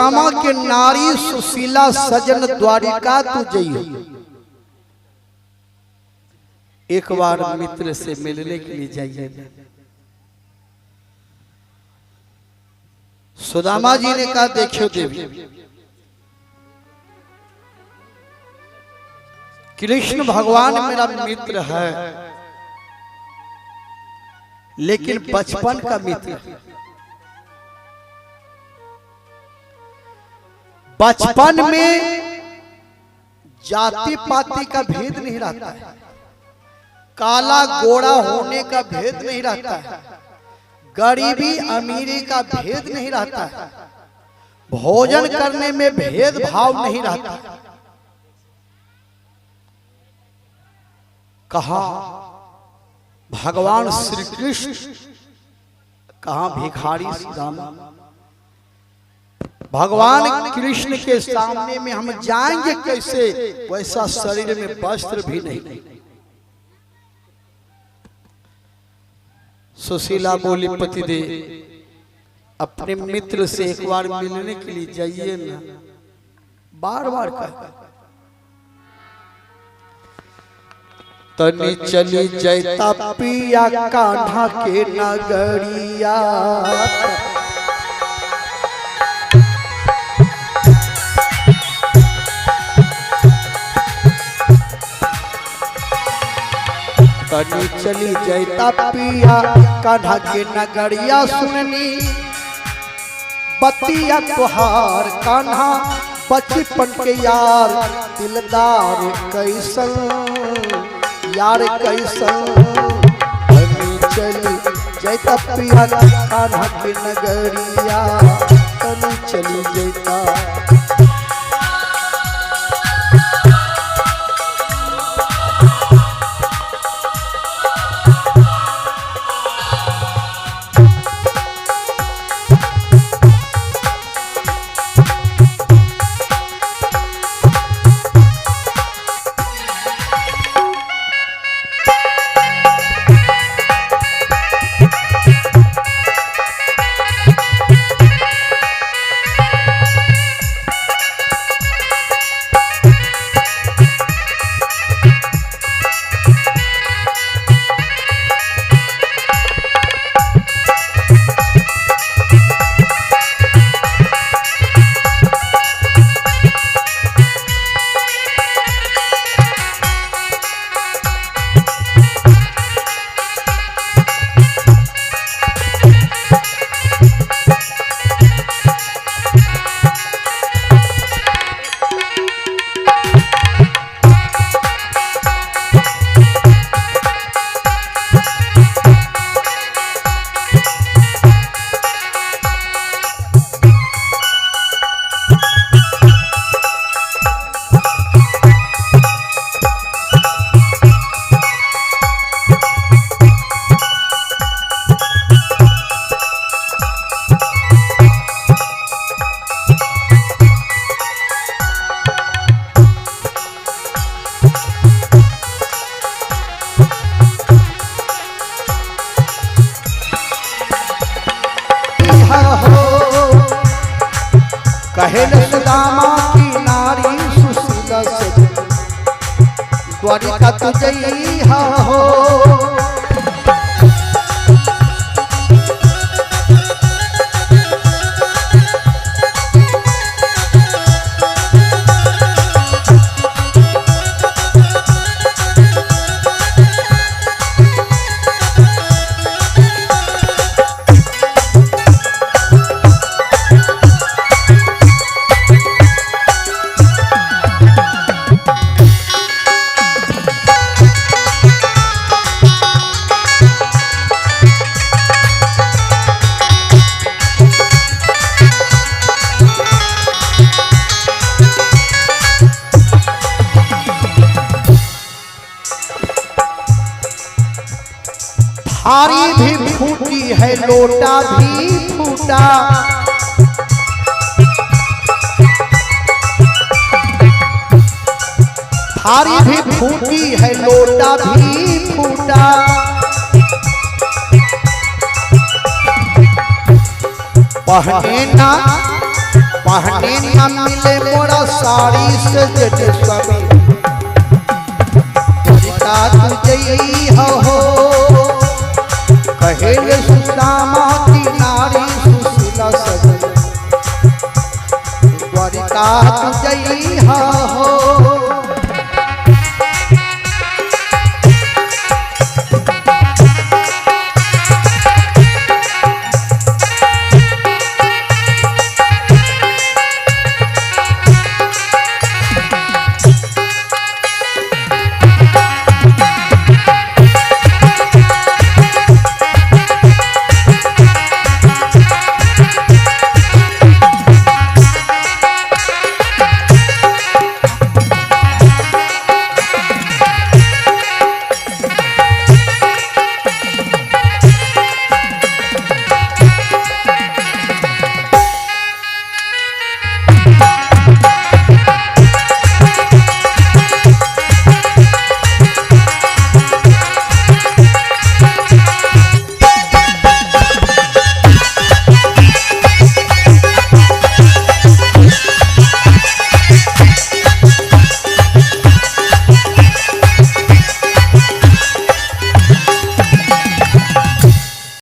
सुदामा के नारी सुशीला सजन द्वारिका तू जइयो। एक बार मित्र से मिलने के लिए जाइए। सुदामा जी ने कहा देखियो देवी, कृष्ण भगवान मेरा मित्र है, लेकिन बचपन का मित्र है। बचपन में जाति पाति का भेद नहीं रहता है, काला गोरा होने का भेद नहीं रहता है, गरीबी अमीरी का भेद नहीं रहता है, भोजन करने में भेदभाव नहीं रहता है। कहा भगवान श्री कृष्ण, कहा भिखारी सुदामा। भगवान कृष्ण के सामने में हम जाएंगे कैसे, वैसा शरीर में वस्त्र भी नहीं। सुशीला बोली पति दे, अपने मित्र से एक बार मिलने के लिए जाइए ना। बार बार कहा तनी चली जैता पिया कान्हा के नगरिया। तनी चली जैता पिया कान्हा के नगरिया। सुननी बतिया तुहार कान्हा बचपन के यार, दिलदार कैसन यार कैसन। तनी चली जैता पिया कान्हा के नगरिया, तनी चली जैता। कहेल सुदामा की नारी सुशीला सजन द्वारिका तू जइहा हो। थारी भी फूटी है लोटा भी फूटा, थारी भी फूटी है लोटा भी फूटा। पहने ना पहने न मिले मोरा साड़ी से जट स्वामी सीता तुझई हो कहेले सुदामा की नारी सुशीला सजन द्वारिका तुझई हो